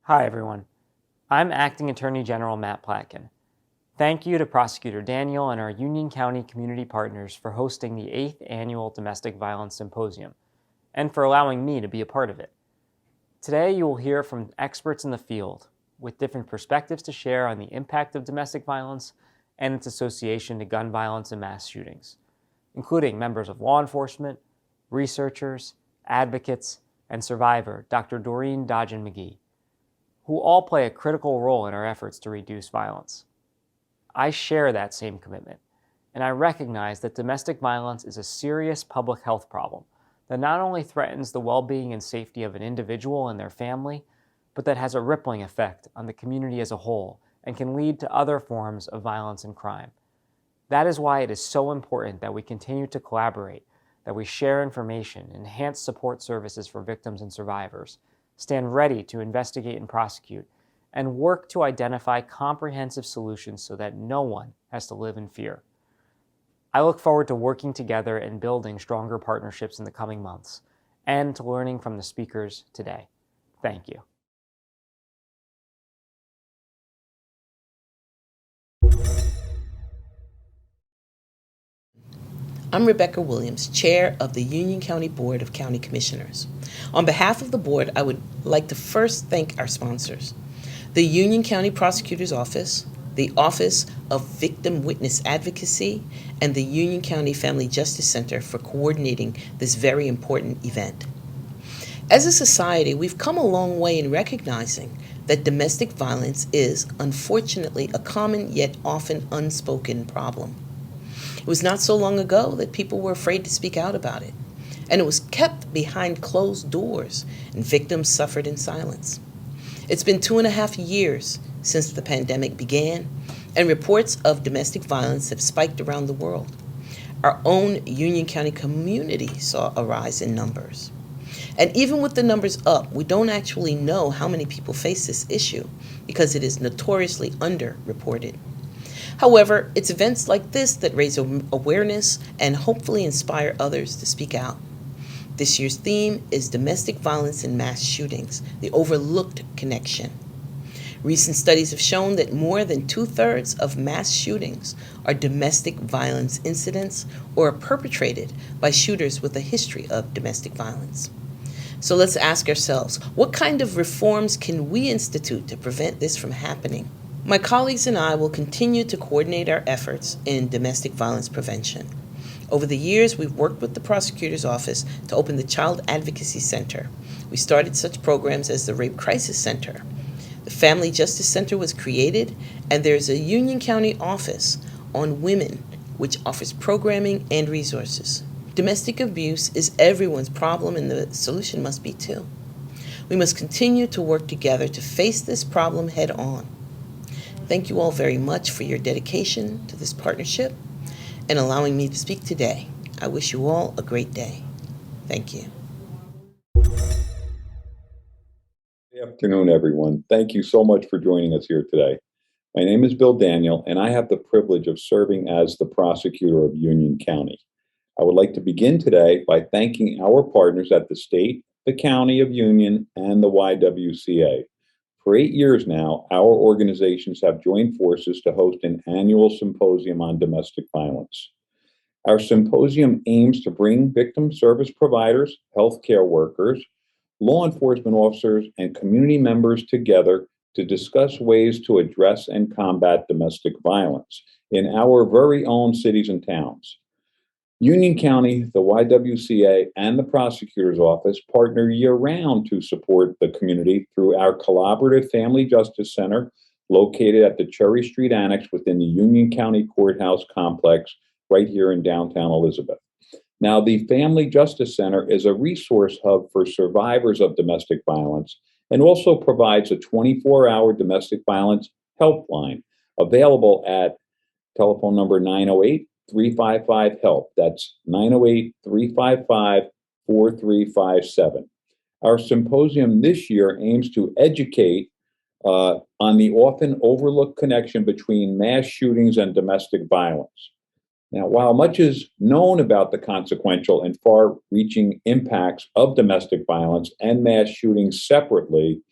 Hi, everyone. I'm Acting Attorney General Matt Platkin. Thank you to Prosecutor Daniel and our Union County community partners for hosting the 8th Annual Domestic Violence Symposium, and for allowing me to be a part of it. Today, you will hear from experts in the field with different perspectives to share on the impact of domestic violence and its association to gun violence and mass shootings, including members of law enforcement, researchers, advocates, and survivor Dr. Doreen Dodgen-McGee, who all play a critical role in our efforts to reduce violence. I share that same commitment, and I recognize that domestic violence is a serious public health problem that not only threatens the well-being and safety of an individual and their family, but that has a rippling effect on the community as a whole and can lead to other forms of violence and crime. That is why it is so important that we continue to collaborate, that we share information, enhance support services for victims and survivors, stand ready to investigate and prosecute, and work to identify comprehensive solutions so that no one has to live in fear. I look forward to working together and building stronger partnerships in the coming months, and to learning from the speakers today. Thank you. I'm Rebecca Williams, Chair of the Union County Board of County Commissioners. On behalf of the board, I would like to first thank our sponsors, the Union County Prosecutor's Office, the Office of Victim Witness Advocacy, and the Union County Family Justice Center for coordinating this very important event. As a society, we've come a long way in recognizing that domestic violence is, unfortunately, a common yet often unspoken problem. It was not so long ago that people were afraid to speak out about it, and it was kept behind closed doors, and victims suffered in silence. It's been 2.5 years since the pandemic began, and reports of domestic violence have spiked around the world. Our own Union County community saw a rise in numbers. And even with the numbers up, we don't actually know how many people face this issue because it is notoriously underreported. However, it's events like this that raise awareness and hopefully inspire others to speak out. This year's theme is domestic violence and mass shootings, the overlooked connection. Recent studies have shown that more than 2/3 of mass shootings are domestic violence incidents or are perpetrated by shooters with a history of domestic violence. So let's ask ourselves, what kind of reforms can we institute to prevent this from happening? My colleagues and I will continue to coordinate our efforts in domestic violence prevention. Over the years, we've worked with the prosecutor's office to open the Child Advocacy Center. We started such programs as the Rape Crisis Center. The Family Justice Center was created, and there's a Union County office on women, which offers programming and resources. Domestic abuse is everyone's problem, and the solution must be too. We must continue to work together to face this problem head on. Thank you all very much for your dedication to this partnership and allowing me to speak today. I wish you all a great day. Thank you. Good afternoon, everyone. Thank you so much for joining us here today. My name is Bill Daniel, and I have the privilege of serving as the prosecutor of Union County. I would like to begin today by thanking our partners at the state, the county of Union, and the YWCA. For 8 years now, our organizations have joined forces to host an annual symposium on domestic violence. Our symposium aims to bring victim service providers, healthcare workers, law enforcement officers, and community members together to discuss ways to address and combat domestic violence in our very own cities and towns. Union County, the YWCA, and the prosecutor's office partner year-round to support the community through our collaborative Family Justice Center located at the Cherry Street Annex within the Union County Courthouse complex right here in downtown Elizabeth. Now, the Family Justice Center is a resource hub for survivors of domestic violence and also provides a 24-hour domestic violence helpline available at telephone number 908-355-HELP. That's 908-355-4357. Our symposium this year aims to educate on the often overlooked connection between mass shootings and domestic violence. Now, while much is known about the consequential and far-reaching impacts of domestic violence and mass shootings separately,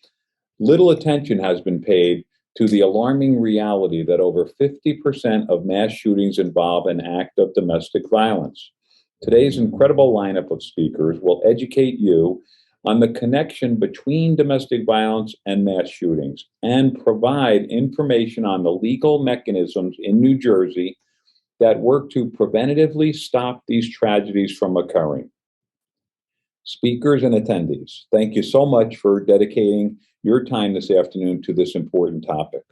little attention has been paid to the alarming reality that over 50% of mass shootings involve an act of domestic violence. Today's incredible lineup of speakers will educate you on the connection between domestic violence and mass shootings and provide information on the legal mechanisms in New Jersey that work to preventatively stop these tragedies from occurring. Speakers and attendees, thank you so much for dedicating your time this afternoon to this important topic.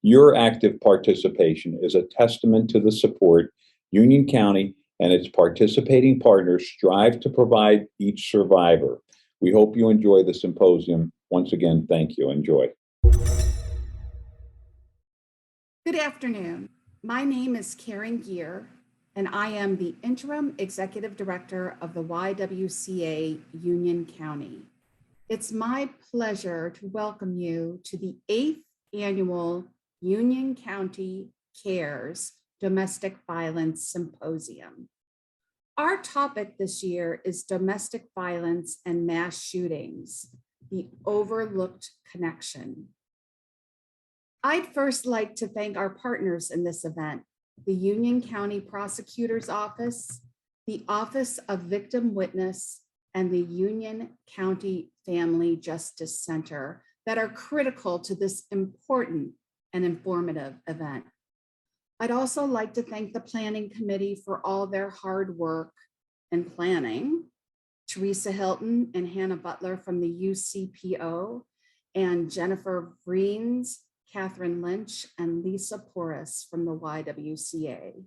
Your active participation is a testament to the support Union County and its participating partners strive to provide each survivor. We hope you enjoy the symposium. Once again, thank you. Enjoy. Good afternoon. My name is Karen Gear, and I am the Interim Executive Director of the YWCA Union County. It's my pleasure to welcome you to the 8th Annual Union County C.A.R.E.S Domestic Violence Symposium. Our topic this year is domestic violence and mass shootings, the overlooked connection. I'd first like to thank our partners in this event, the Union County Prosecutor's Office, the Office of Victim Witness, and the Union County Family Justice Center that are critical to this important and informative event. I'd also like to thank the Planning Committee for all their hard work and planning, Teresa Hilton and Hannah Butler from the UCPO, and Jennifer Vreens, Catherine Lynch, and Lisa Porras from the YWCA.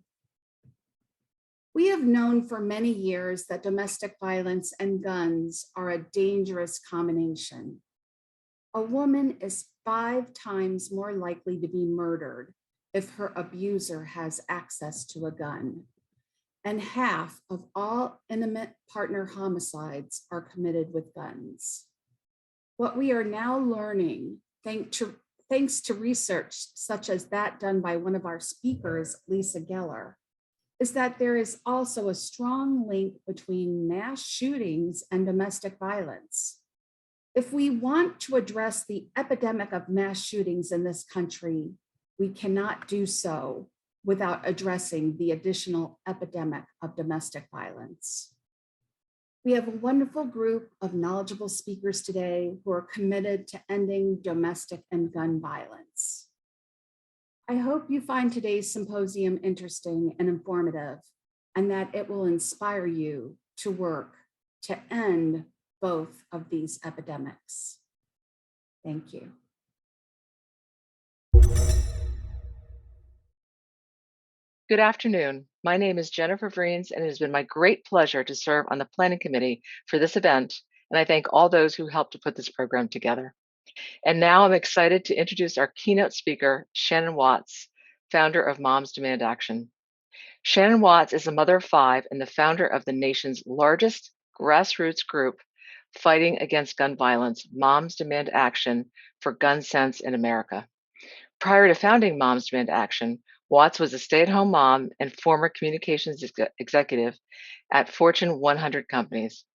We have known for many years that domestic violence and guns are a dangerous combination. A woman is 5 times more likely to be murdered if her abuser has access to a gun, and half of all intimate partner homicides are committed with guns. What we are now learning, thanks to research such as that done by one of our speakers, Lisa Geller, is that there is also a strong link between mass shootings and domestic violence. If we want to address the epidemic of mass shootings in this country, we cannot do so without addressing the additional epidemic of domestic violence. We have a wonderful group of knowledgeable speakers today who are committed to ending domestic and gun violence. I hope you find today's symposium interesting and informative, and that it will inspire you to work to end both of these epidemics. Thank you. Good afternoon. My name is Jennifer Vreens, and it has been my great pleasure to serve on the Planning Committee for this event, and I thank all those who helped to put this program together. And now I'm excited to introduce our keynote speaker, Shannon Watts, founder of Moms Demand Action. Shannon Watts is a mother of 5 and the founder of the nation's largest grassroots group fighting against gun violence, Moms Demand Action for Gun Sense in America. Prior to founding Moms Demand Action, Watts was a stay-at-home mom and former communications executive at Fortune 100 companies.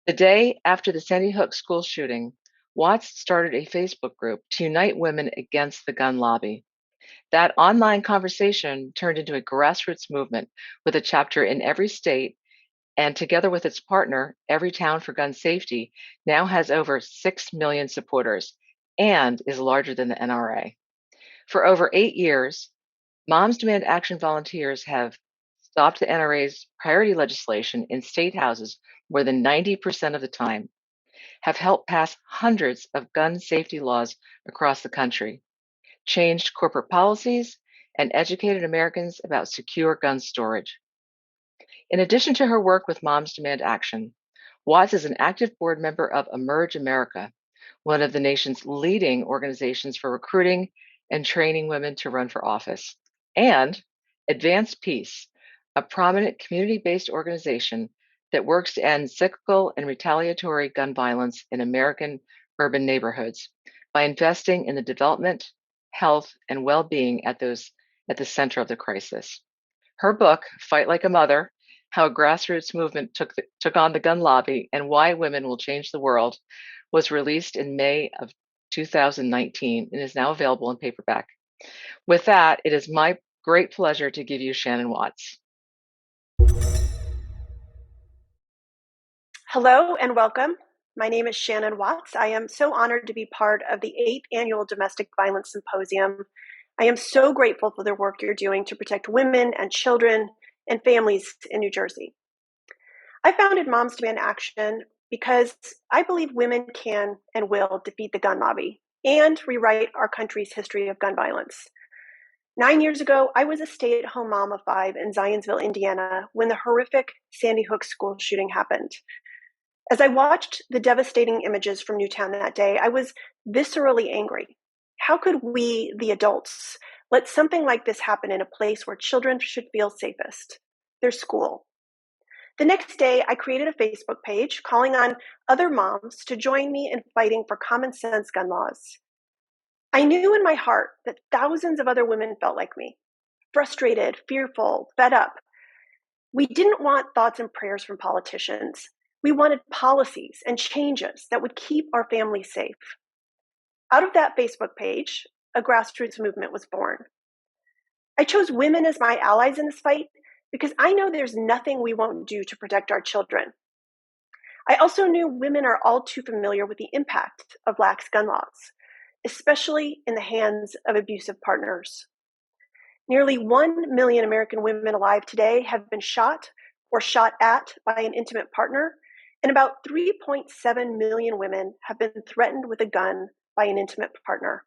The day after the Sandy Hook school shooting, Watts started a Facebook group to unite women against the gun lobby. That online conversation turned into a grassroots movement with a chapter in every state, and together with its partner, Everytown for Gun Safety, now has over 6 million supporters and is larger than the NRA. For over 8 years, Moms Demand Action volunteers have stopped the NRA's priority legislation in state houses more than 90% of the time, have helped pass hundreds of gun safety laws across the country, changed corporate policies, and educated Americans about secure gun storage. In addition to her work with Moms Demand Action, Watts is an active board member of Emerge America, one of the nation's leading organizations for recruiting and training women to run for office, and Advance Peace, a prominent community-based organization that works to end cyclical and retaliatory gun violence in American urban neighborhoods by investing in the development, health, and well-being at the center of the crisis. Her book, Fight Like a Mother: How a Grassroots Movement Took on the Gun Lobby and Why Women Will Change the World, was released in May of 2019, and is now available in paperback. With that, it is my great pleasure to give you Shannon Watts. Hello and welcome. My name is Shannon Watts. I am so honored to be part of the 8th Annual Domestic Violence Symposium. I am so grateful for the work you're doing to protect women and children and families in New Jersey. I founded Moms Demand Action because I believe women can and will defeat the gun lobby and rewrite our country's history of gun violence. 9 years ago, I was a stay-at-home mom of 5 in Zionsville, Indiana, when the horrific Sandy Hook school shooting happened. As I watched the devastating images from Newtown that day, I was viscerally angry. How could we, the adults, let something like this happen in a place where children should feel safest, their school? The next day, I created a Facebook page calling on other moms to join me in fighting for common sense gun laws. I knew in my heart that thousands of other women felt like me, frustrated, fearful, fed up. We didn't want thoughts and prayers from politicians. We wanted policies and changes that would keep our families safe. Out of that Facebook page, a grassroots movement was born. I chose women as my allies in this fight because I know there's nothing we won't do to protect our children. I also knew women are all too familiar with the impact of lax gun laws, especially in the hands of abusive partners. Nearly 1 million American women alive today have been shot or shot at by an intimate partner, and about 3.7 million women have been threatened with a gun by an intimate partner.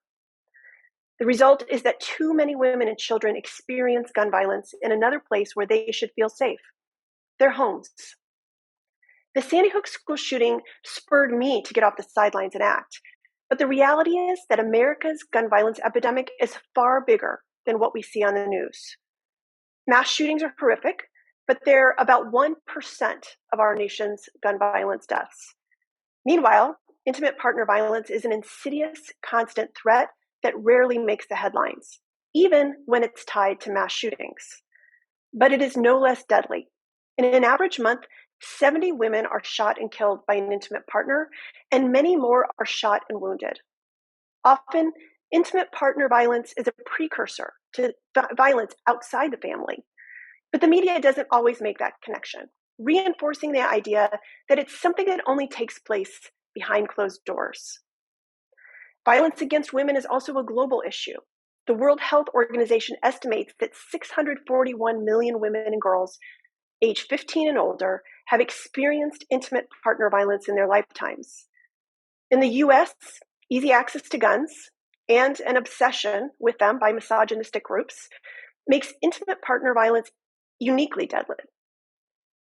The result is that too many women and children experience gun violence in another place where they should feel safe, their homes. The Sandy Hook school shooting spurred me to get off the sidelines and act, but the reality is that America's gun violence epidemic is far bigger than what we see on the news. Mass shootings are horrific, but they're about 1% of our nation's gun violence deaths. Meanwhile, intimate partner violence is an insidious, constant threat that rarely makes the headlines, even when it's tied to mass shootings. But it is no less deadly. In an average month, 70 women are shot and killed by an intimate partner, and many more are shot and wounded. Often, intimate partner violence is a precursor to violence outside the family. But the media doesn't always make that connection, reinforcing the idea that it's something that only takes place behind closed doors. Violence against women is also a global issue. The World Health Organization estimates that 641 million women and girls age 15 and older have experienced intimate partner violence in their lifetimes. In the US, easy access to guns and an obsession with them by misogynistic groups makes intimate partner violence uniquely deadly.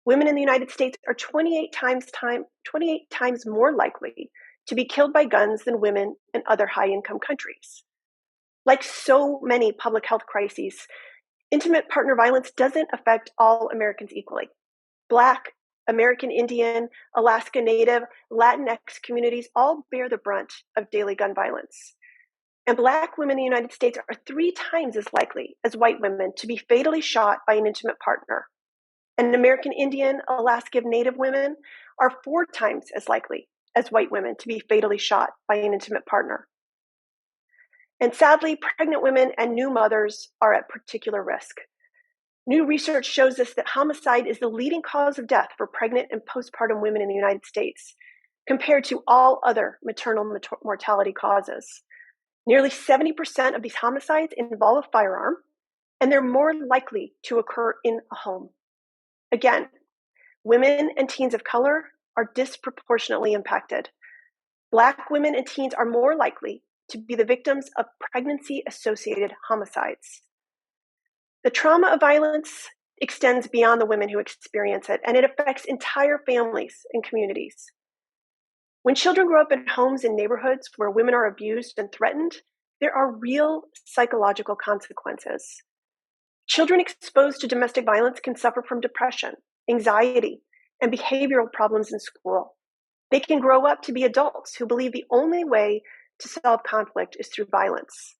Women in the United States are 28 times more likely to be killed by guns than women in other high-income countries. Like so many public health crises, intimate partner violence doesn't affect all Americans equally. Black, American Indian, Alaska Native, Latinx communities all bear the brunt of daily gun violence. And Black women in the United States are 3 times as likely as white women to be fatally shot by an intimate partner. And American Indian, Alaska Native women are 4 times as likely as white women to be fatally shot by an intimate partner. And sadly, pregnant women and new mothers are at particular risk. New research shows us that homicide is the leading cause of death for pregnant and postpartum women in the United States, compared to all other maternal mortality causes. Nearly 70% of these homicides involve a firearm, and they're more likely to occur in a home. Again, women and teens of color are disproportionately impacted. Black women and teens are more likely to be the victims of pregnancy-associated homicides. The trauma of violence extends beyond the women who experience it, and it affects entire families and communities. When children grow up in homes and neighborhoods where women are abused and threatened, there are real psychological consequences. Children exposed to domestic violence can suffer from depression, anxiety, and behavioral problems in school. They can grow up to be adults who believe the only way to solve conflict is through violence.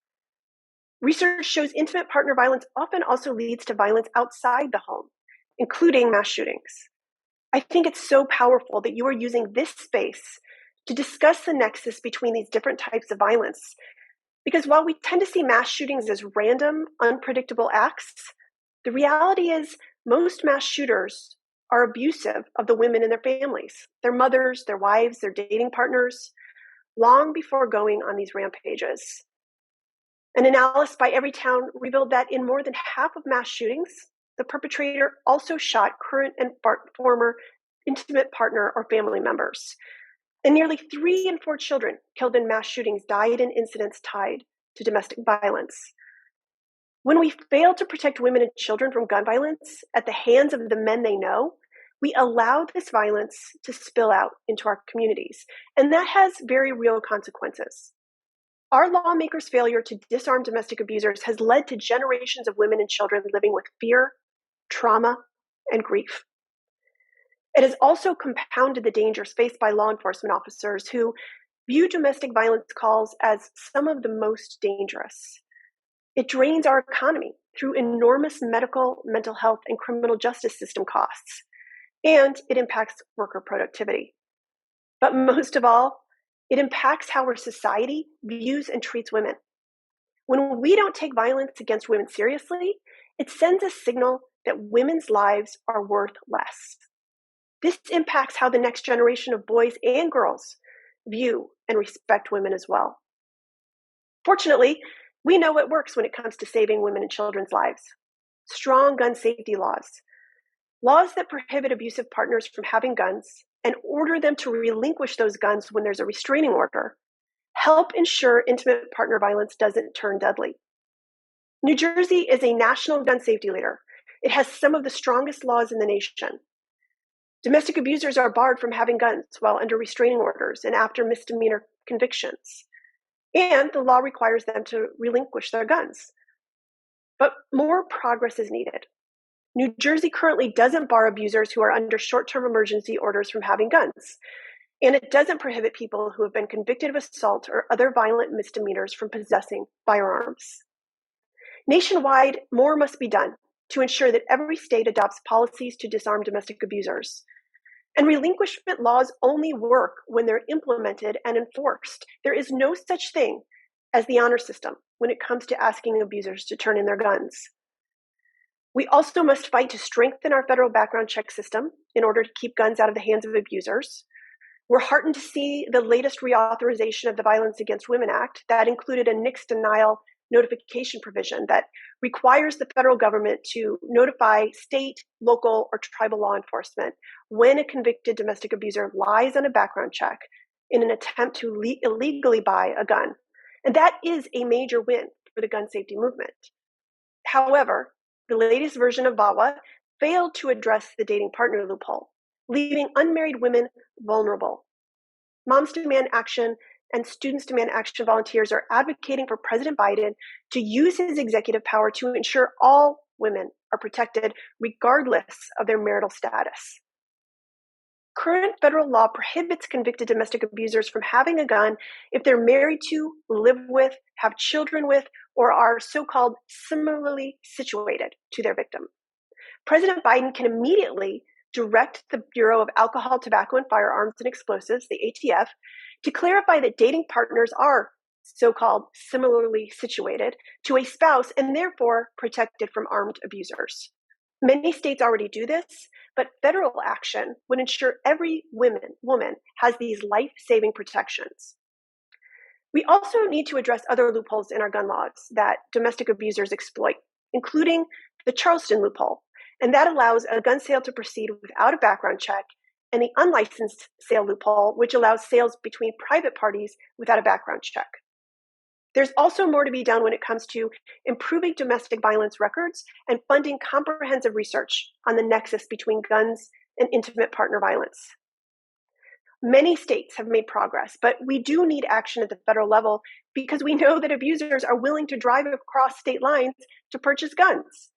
Research shows intimate partner violence often also leads to violence outside the home, including mass shootings. I think it's so powerful that you are using this space to discuss the nexus between these different types of violence. Because while we tend to see mass shootings as random, unpredictable acts, the reality is most mass shooters are abusive of the women in their families, their mothers, their wives, their dating partners, long before going on these rampages. An analysis by Everytown revealed that in more than half of mass shootings, the perpetrator also shot current and former intimate partner or family members. And nearly 3 in 4 children killed in mass shootings died in incidents tied to domestic violence. When we fail to protect women and children from gun violence at the hands of the men they know, we allow this violence to spill out into our communities. And that has very real consequences. Our lawmakers' failure to disarm domestic abusers has led to generations of women and children living with fear, trauma, and grief. It has also compounded the dangers faced by law enforcement officers who view domestic violence calls as some of the most dangerous. It drains our economy through enormous medical, mental health, and criminal justice system costs, and it impacts worker productivity. But most of all, it impacts how our society views and treats women. When we don't take violence against women seriously, it sends a signal that women's lives are worth less. This impacts how the next generation of boys and girls view and respect women as well. Fortunately, we know what works when it comes to saving women and children's lives. Strong gun safety laws. Laws that prohibit abusive partners from having guns and order them to relinquish those guns when there's a restraining order help ensure intimate partner violence doesn't turn deadly. New Jersey is a national gun safety leader. It has some of the strongest laws in the nation. Domestic abusers are barred from having guns while under restraining orders and after misdemeanor convictions. And the law requires them to relinquish their guns. But more progress is needed. New Jersey currently doesn't bar abusers who are under short-term emergency orders from having guns. And it doesn't prohibit people who have been convicted of assault or other violent misdemeanors from possessing firearms. Nationwide, more must be done to ensure that every state adopts policies to disarm domestic abusers. And relinquishment laws only work when they're implemented and enforced. There is no such thing as the honor system when it comes to asking abusers to turn in their guns. We also must fight to strengthen our federal background check system in order to keep guns out of the hands of abusers. We're heartened to see the latest reauthorization of the Violence Against Women Act that included a NICS denial notification provision that requires the federal government to notify state, local, or tribal law enforcement when a convicted domestic abuser lies on a background check in an attempt to illegally buy a gun. And that is a major win for the gun safety movement. However, the latest version of VAWA failed to address the dating partner loophole, leaving unmarried women vulnerable. Moms Demand Action and Students Demand Action volunteers are advocating for President Biden to use his executive power to ensure all women are protected regardless of their marital status. Current federal law prohibits convicted domestic abusers from having a gun if they're married to, live with, have children with, or are so-called similarly situated to their victim. President Biden can immediately direct the Bureau of Alcohol, Tobacco, and Firearms and Explosives, the ATF, to clarify that dating partners are so-called similarly situated to a spouse and therefore protected from armed abusers. Many states already do this, but federal action would ensure every woman has these life-saving protections. We also need to address other loopholes in our gun laws that domestic abusers exploit, including the Charleston loophole, and that allows a gun sale to proceed without a background check, and the unlicensed sale loophole, which allows sales between private parties without a background check. There's also more to be done when it comes to improving domestic violence records and funding comprehensive research on the nexus between guns and intimate partner violence. Many states have made progress, but we do need action at the federal level because we know that abusers are willing to drive across state lines to purchase guns.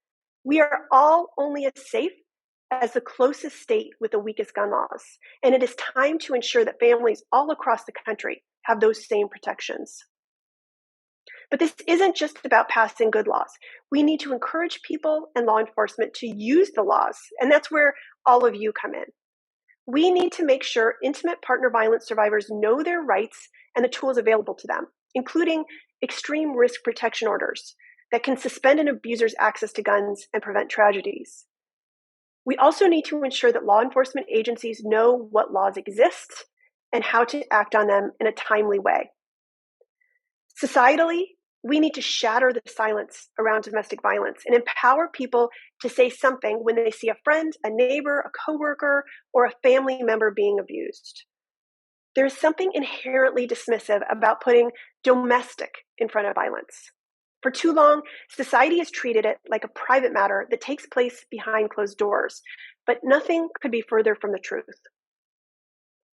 We are all only as safe as the closest state with the weakest gun laws, and it is time to ensure that families all across the country have those same protections. But this isn't just about passing good laws. We need to encourage people and law enforcement to use the laws, and that's where all of you come in. We need to make sure intimate partner violence survivors know their rights and the tools available to them, including extreme risk protection orders that can suspend an abuser's access to guns and prevent tragedies. We also need to ensure that law enforcement agencies know what laws exist and how to act on them in a timely way. Societally, we need to shatter the silence around domestic violence and empower people to say something when they see a friend, a neighbor, a coworker, or a family member being abused. There's something inherently dismissive about putting domestic in front of violence. For too long, society has treated it like a private matter that takes place behind closed doors, but nothing could be further from the truth.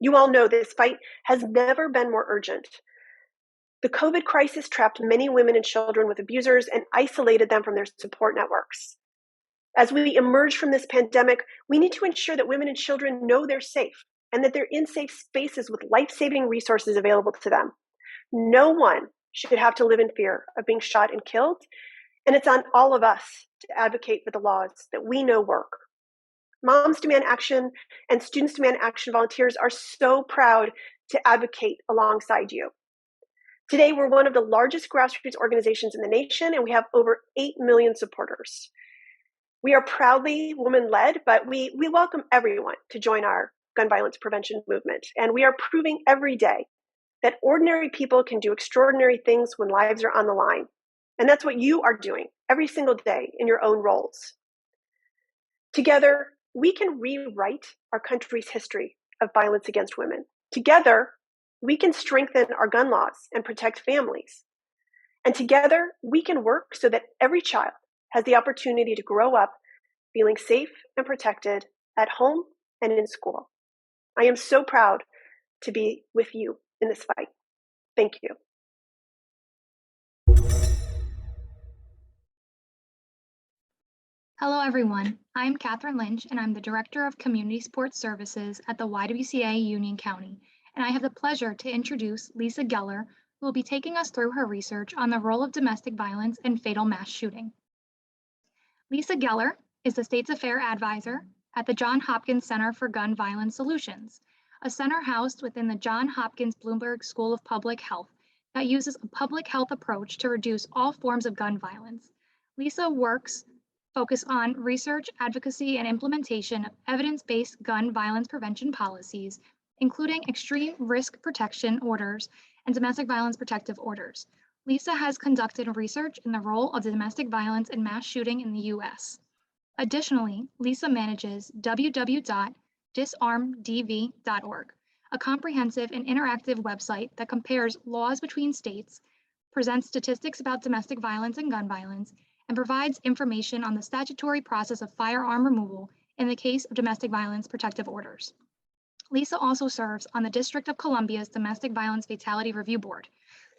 You all know this fight has never been more urgent. The COVID crisis trapped many women and children with abusers and isolated them from their support networks. As we emerge from this pandemic, we need to ensure that women and children know they're safe and that they're in safe spaces with life-saving resources available to them. No one should have to live in fear of being shot and killed, and it's on all of us to advocate for the laws that we know work. Moms Demand Action and Students Demand Action volunteers are so proud to advocate alongside you. Today, we're one of the largest grassroots organizations in the nation, and we have over 8 million supporters. We are proudly woman-led, but we welcome everyone to join our gun violence prevention movement. And we are proving every day that ordinary people can do extraordinary things when lives are on the line. And that's what you are doing every single day in your own roles. Together, we can rewrite our country's history of violence against women. Together, we can strengthen our gun laws and protect families. And together, we can work so that every child has the opportunity to grow up feeling safe and protected at home and in school. I am so proud to be with you in this fight. Thank you. Hello, everyone. I'm Catherine Lynch, and I'm the Director of Community Sports Services at the YWCA Union County. And I have the pleasure to introduce Lisa Geller, who will be taking us through her research on the role of domestic violence in fatal mass shooting. Lisa Geller is the State's Affair Advisor at the Johns Hopkins Center for Gun Violence Solutions, a center housed within the Johns Hopkins Bloomberg School of Public Health that uses a public health approach to reduce all forms of gun violence. Lisa focus on research, advocacy, and implementation of evidence-based gun violence prevention policies, including extreme risk protection orders and domestic violence protective orders. Lisa has conducted research in the role of domestic violence and mass shooting in the U.S. Additionally, Lisa manages www.disarmdv.org, a comprehensive and interactive website that compares laws between states, presents statistics about domestic violence and gun violence, and provides information on the statutory process of firearm removal in the case of domestic violence protective orders. Lisa also serves on the District of Columbia's Domestic Violence Fatality Review Board.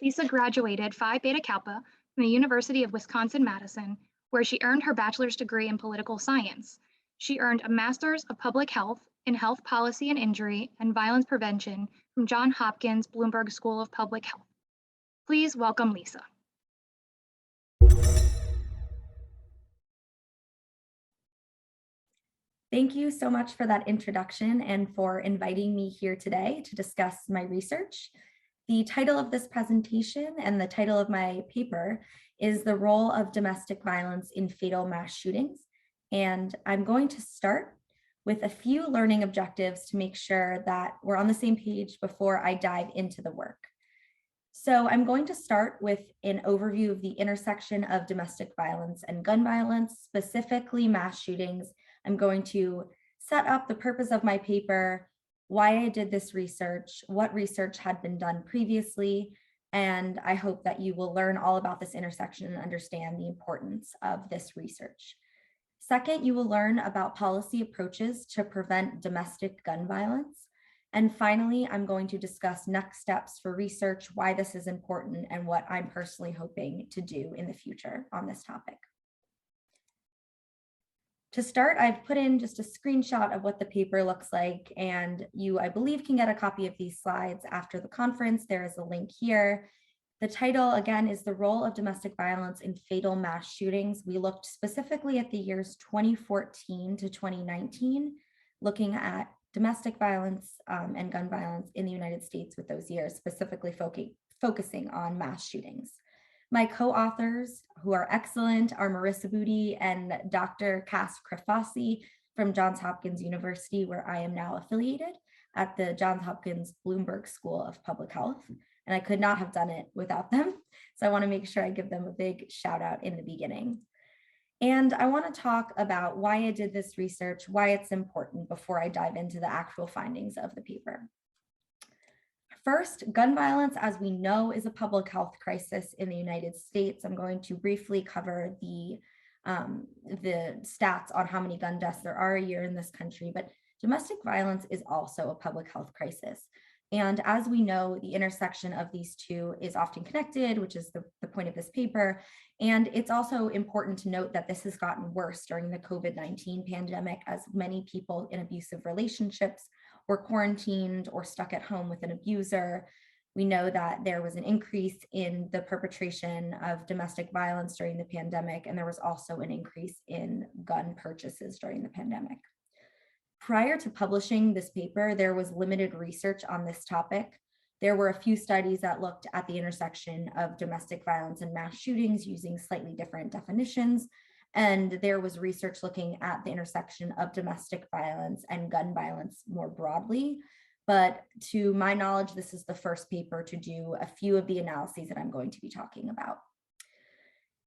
Lisa graduated Phi Beta Kappa from the University of Wisconsin-Madison, where she earned her bachelor's degree in political science. She earned a master's of public health in health policy and injury and violence prevention from Johns Hopkins Bloomberg School of Public Health. Please welcome Lisa. Thank you so much for that introduction and for inviting me here today to discuss my research. The title of this presentation and the title of my paper is The Role of Domestic Violence in Fatal Mass Shootings. And I'm going to start with a few learning objectives to make sure that we're on the same page before I dive into the work. So I'm going to start with an overview of the intersection of domestic violence and gun violence, specifically mass shootings. I'm going to set up the purpose of my paper, why I did this research, what research had been done previously, and I hope that you will learn all about this intersection and understand the importance of this research. Second, you will learn about policy approaches to prevent domestic gun violence. And finally, I'm going to discuss next steps for research, why this is important, and what I'm personally hoping to do in the future on this topic. To start, I've put in just a screenshot of what the paper looks like, and you, I believe, can get a copy of these slides after the conference. There is a link here. The title, again, is The Role of Domestic Violence in Fatal Mass Shootings. We looked specifically at the years 2014 to 2019, looking at domestic violence and gun violence in the United States with those years, specifically focusing on mass shootings. My co-authors, who are excellent, are Marissa Booty and Dr. C.A.R.E.S from Johns Hopkins University, where I am now affiliated at the Johns Hopkins Bloomberg School of Public Health. And I could not have done it without them. So I want to make sure I give them a big shout out in the beginning. And I want to talk about why I did this research, why it's important before I dive into the actual findings of the paper. First, gun violence, as we know, is a public health crisis in the United States. I'm going to briefly cover the stats on how many gun deaths there are a year in this country, but domestic violence is also a public health crisis. And as we know, the intersection of these two is often connected, which is the point of this paper. And it's also important to note that this has gotten worse during the COVID-19 pandemic, as many people in abusive relationships were quarantined or stuck at home with an abuser. We know that there was an increase in the perpetration of domestic violence during the pandemic, and there was also an increase in gun purchases during the pandemic. Prior to publishing this paper, there was limited research on this topic. There were a few studies that looked at the intersection of domestic violence and mass shootings using slightly different definitions. And there was research looking at the intersection of domestic violence and gun violence more broadly. But to my knowledge, this is the first paper to do a few of the analyses that I'm going to be talking about.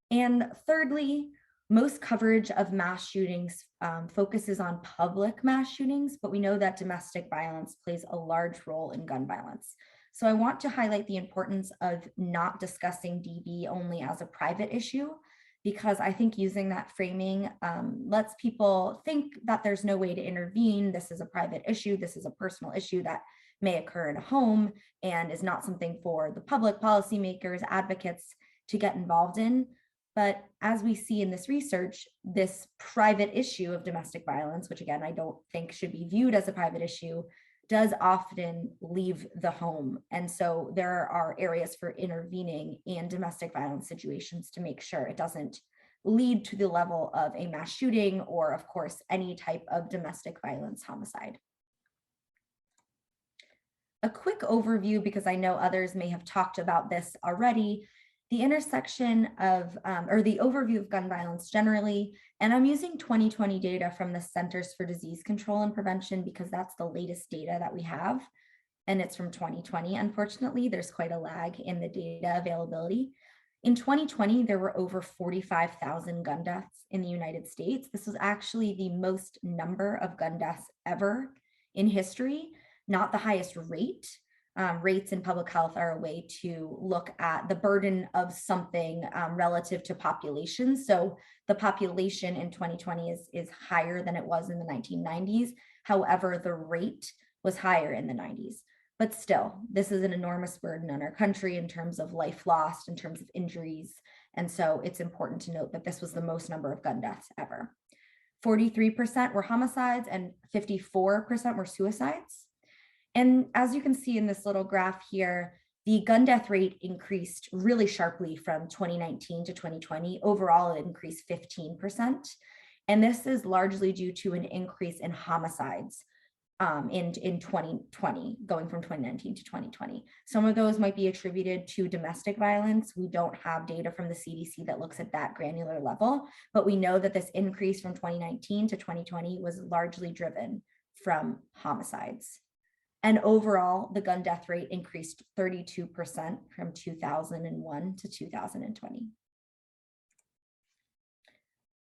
And thirdly, most coverage of mass shootings focuses on public mass shootings, but we know that domestic violence plays a large role in gun violence. So I want to highlight the importance of not discussing DV only as a private issue, because I think using that framing lets people think that there's no way to intervene. This is a private issue. This is a personal issue that may occur in a home and is not something for the public, policymakers, advocates to get involved in. But as we see in this research, this private issue of domestic violence, which again, I don't think should be viewed as a private issue, does often leave the home. And so there are areas for intervening in domestic violence situations to make sure it doesn't lead to the level of a mass shooting or, of course, any type of domestic violence homicide. A quick overview, because I know others may have talked about this already, the intersection of, or the overview of gun violence generally, and I'm using 2020 data from the Centers for Disease Control and Prevention because that's the latest data that we have, and it's from 2020. Unfortunately, there's quite a lag in the data availability. In 2020, there were over 45,000 gun deaths in the United States. This was actually the most number of gun deaths ever in history, not the highest rate. Rates in public health are a way to look at the burden of something relative to population. So the population in 2020 is higher than it was in the 1990s. However, the rate was higher in the 90s. But still, this is an enormous burden on our country in terms of life lost, in terms of injuries. And so it's important to note that this was the most number of gun deaths ever. 43% were homicides and 54% were suicides. And as you can see in this little graph here, the gun death rate increased really sharply from 2019 to 2020. Overall, it increased 15%. And this is largely due to an increase in homicides in 2020, going from 2019 to 2020. Some of those might be attributed to domestic violence. We don't have data from the CDC that looks at that granular level, but we know that this increase from 2019 to 2020 was largely driven from homicides. And overall, the gun death rate increased 32% from 2001 to 2020.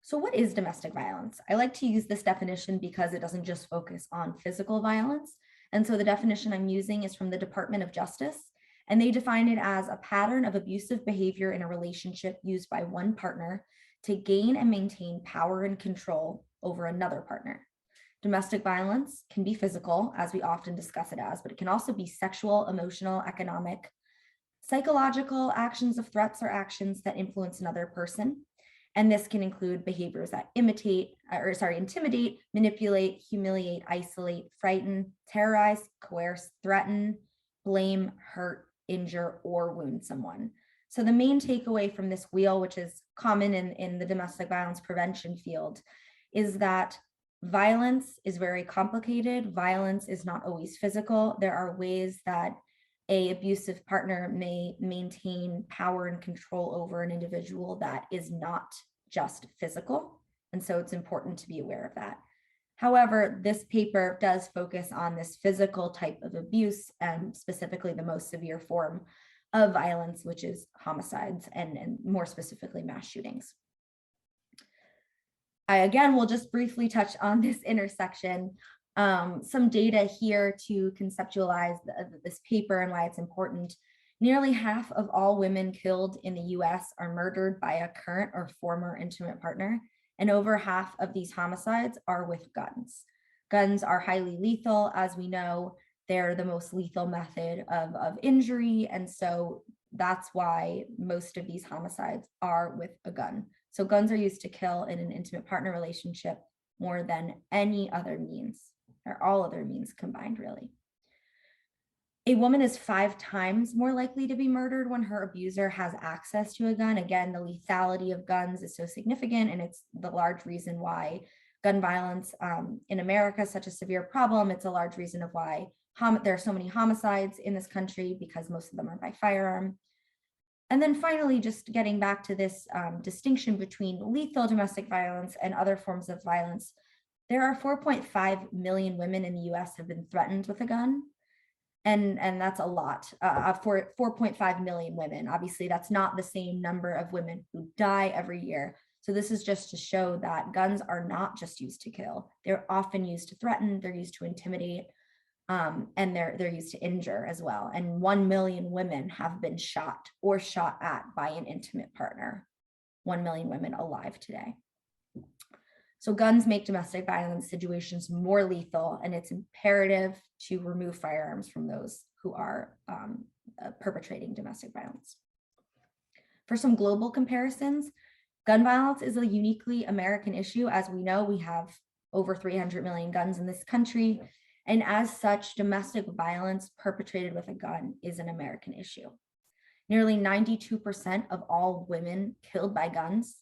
So what is domestic violence? I like to use this definition because it doesn't just focus on physical violence. And so the definition I'm using is from the Department of Justice, and they define it as a pattern of abusive behavior in a relationship used by one partner to gain and maintain power and control over another partner. Domestic violence can be physical, as we often discuss it as, but it can also be sexual, emotional, economic, psychological actions of threats or actions that influence another person. And this can include behaviors that intimidate, manipulate, humiliate, isolate, frighten, terrorize, coerce, threaten, blame, hurt, injure, or wound someone. So the main takeaway from this wheel, which is common in the domestic violence prevention field, is that Violence is very complicated. Violence is not always physical. There are ways that an abusive partner may maintain power and control over an individual that is not just physical. And so it's important to be aware of that. However, this paper does focus on this physical type of abuse, and specifically the most severe form of violence, which is homicides and more specifically mass shootings. I again will just briefly touch on this intersection. Some data here to conceptualize this paper and why it's important. Nearly half of all women killed in the US are murdered by a current or former intimate partner, and over half of these homicides are with guns. Guns are highly lethal, as we know. They're the most lethal method of injury, and so that's why most of these homicides are with a gun. So guns are used to kill in an intimate partner relationship more than any other means, or all other means combined, really. A woman is 5 times more likely to be murdered when her abuser has access to a gun. Again, the lethality of guns is so significant, and it's the large reason why gun violence in America is such a severe problem. It's a large reason of why there are so many homicides in this country, because most of them are by firearm. And then finally, just getting back to this distinction between lethal domestic violence and other forms of violence, there are 4.5 million women in the US have been threatened with a gun. And that's a lot for 4.5 million women. Obviously, that's not the same number of women who die every year. So this is just to show that guns are not just used to kill. They're often used to threaten, they're used to intimidate, and they're used to injure as well. And 1 million women have been shot or shot at by an intimate partner. 1 million women alive today. So guns make domestic violence situations more lethal, and it's imperative to remove firearms from those who are perpetrating domestic violence. For some global comparisons, gun violence is a uniquely American issue. As we know, we have over 300 million guns in this country. And as such, domestic violence perpetrated with a gun is an American issue. Nearly 92% of all women killed by guns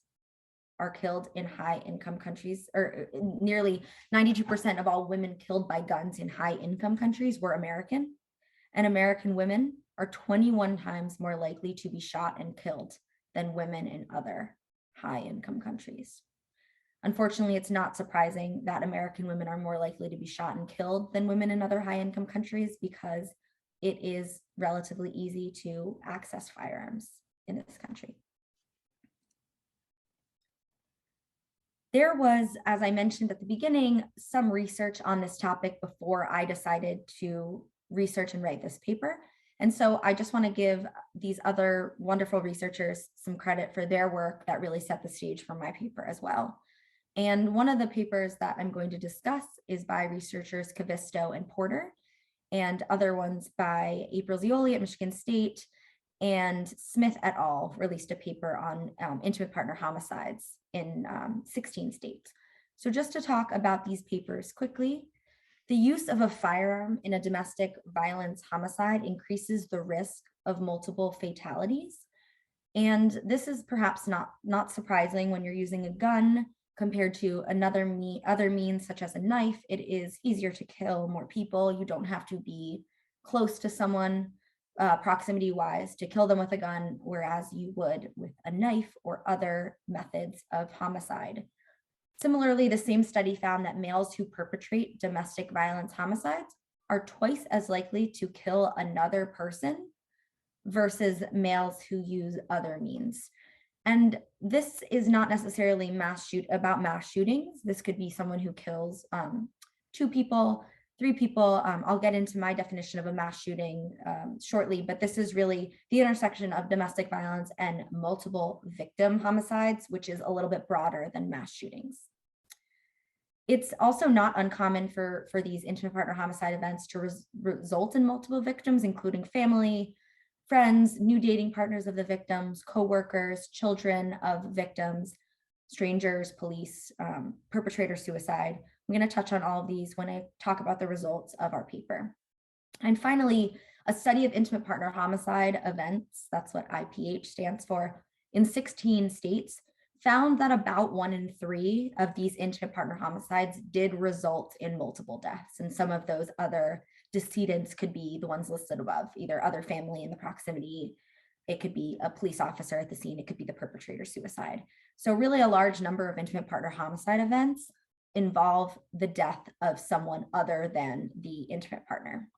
are killed in high-income countries, or nearly 92% of all women killed by guns in high-income countries were American. And American women are 21 times more likely to be shot and killed than women in other high-income countries. Unfortunately, it's not surprising that American women are more likely to be shot and killed than women in other high-income countries, because it is relatively easy to access firearms in this country. There was, as I mentioned at the beginning, some research on this topic before I decided to research and write this paper. And so I just want to give these other wonderful researchers some credit for their work that really set the stage for my paper as well. And one of the papers that I'm going to discuss is by researchers Cavisto and Porter, and other ones by April Zioli at Michigan State, and Smith et al. Released a paper on intimate partner homicides in 16 states. So just to talk about these papers quickly, the use of a firearm in a domestic violence homicide increases the risk of multiple fatalities. And this is perhaps not surprising when you're using a gun compared to other means such as a knife. It is easier to kill more people. You don't have to be close to someone proximity wise to kill them with a gun, whereas you would with a knife or other methods of homicide. Similarly, the same study found that males who perpetrate domestic violence homicides are twice as likely to kill another person versus males who use other means. And this is not necessarily about mass shootings. This could be someone who kills 2 people, 3 people. I'll get into my definition of a mass shooting shortly, but this is really the intersection of domestic violence and multiple victim homicides, which is a little bit broader than mass shootings. It's also not uncommon for these intimate partner homicide events to result in multiple victims, including family, friends, new dating partners of the victims, co-workers, children of victims, strangers, police, perpetrator suicide. I'm going to touch on all of these when I talk about the results of our paper. And finally, a study of intimate partner homicide events, that's what IPH stands for, in 16 states, found that about 1 in 3 of these intimate partner homicides did result in multiple deaths. And some of those other decedents could be the ones listed above, either other family in the proximity, it could be a police officer at the scene, it could be the perpetrator's suicide. So really a large number of intimate partner homicide events involve the death of someone other than the intimate partner.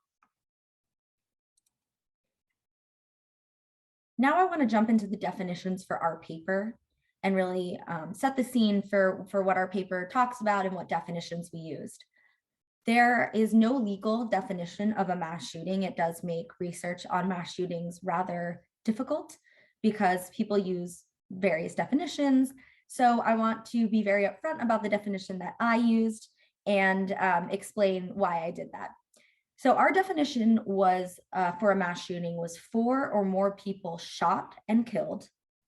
Now I want to jump into the definitions for our paper and really set the scene for what our paper talks about and what definitions we used. There is no legal definition of a mass shooting. It does make research on mass shootings rather difficult because people use various definitions. So I want to be very upfront about the definition that I used and explain why I did that. So our definition was for a mass shooting was 4 or more people shot and killed,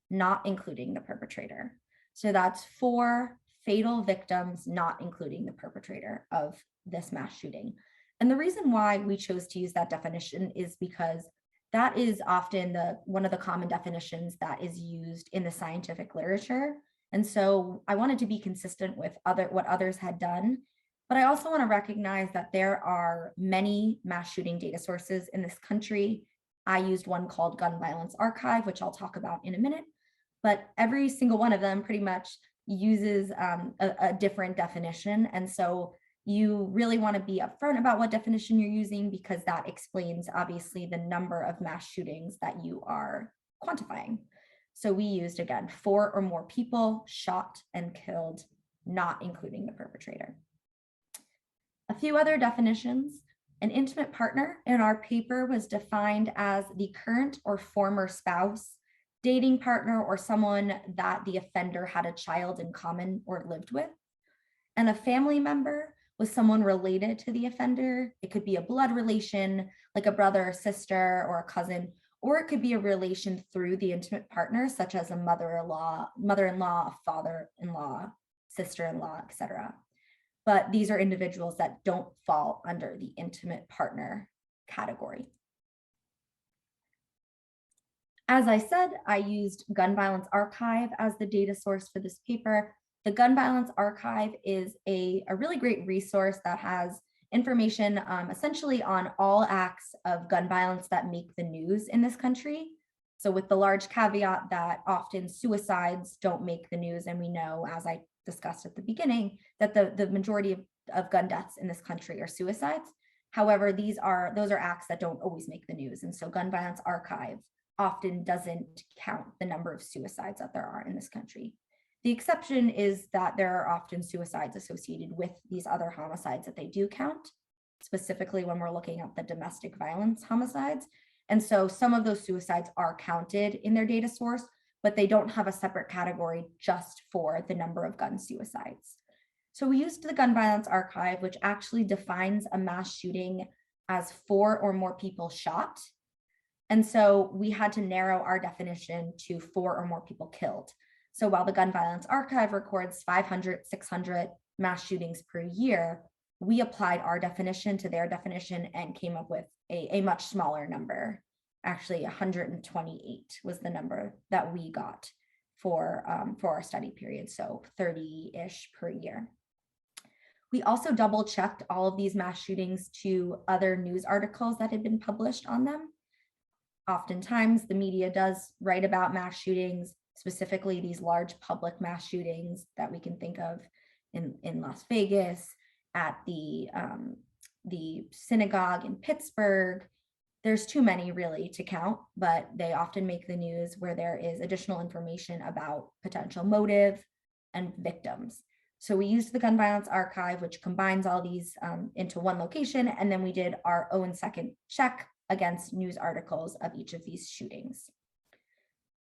not including the perpetrator. So that's 4 fatal victims, not including the perpetrator of this mass shooting. And the reason why we chose to use that definition is because that is often one of the common definitions that is used in the scientific literature. And so I wanted to be consistent with what others had done. But I also want to recognize that there are many mass shooting data sources in this country. I used one called Gun Violence Archive, which I'll talk about in a minute. But every single one of them pretty much uses a different definition. And so you really want to be upfront about what definition you're using because that explains obviously the number of mass shootings that you are quantifying. So we used, again, 4 or more people shot and killed, not including the perpetrator. A few other definitions. An intimate partner in our paper was defined as the current or former spouse, dating partner, or someone that the offender had a child in common or lived with. And a family member was someone related to the offender. It could be a blood relation, like a brother or sister or a cousin, or it could be a relation through the intimate partner, such as a mother-in-law, a father-in-law, sister-in-law, etc. But these are individuals that don't fall under the intimate partner category. As I said, I used Gun Violence Archive as the data source for this paper. The Gun Violence Archive is a really great resource that has information essentially on all acts of gun violence that make the news in this country. So with the large caveat that often suicides don't make the news, and we know, as I discussed at the beginning, that the majority of gun deaths in this country are suicides. However, those are acts that don't always make the news. And so Gun Violence Archive often doesn't count the number of suicides that there are in this country. The exception is that there are often suicides associated with these other homicides that they do count, specifically when we're looking at the domestic violence homicides. And so some of those suicides are counted in their data source, but they don't have a separate category just for the number of gun suicides. So we used the Gun Violence Archive, which actually defines a mass shooting as 4 or more people shot. And so we had to narrow our definition to 4 or more people killed. So while the Gun Violence Archive records 500, 600 mass shootings per year, we applied our definition to their definition and came up with a much smaller number. Actually, 128 was the number that we got for our study period, so 30-ish per year. We also double checked all of these mass shootings to other news articles that had been published on them. Oftentimes, the media does write about mass shootings, specifically these large public mass shootings that we can think of in Las Vegas, at the synagogue in Pittsburgh. There's too many really to count, but they often make the news where there is additional information about potential motive and victims. So we used the Gun Violence Archive, which combines all these into one location, and then we did our own second check against news articles of each of these shootings.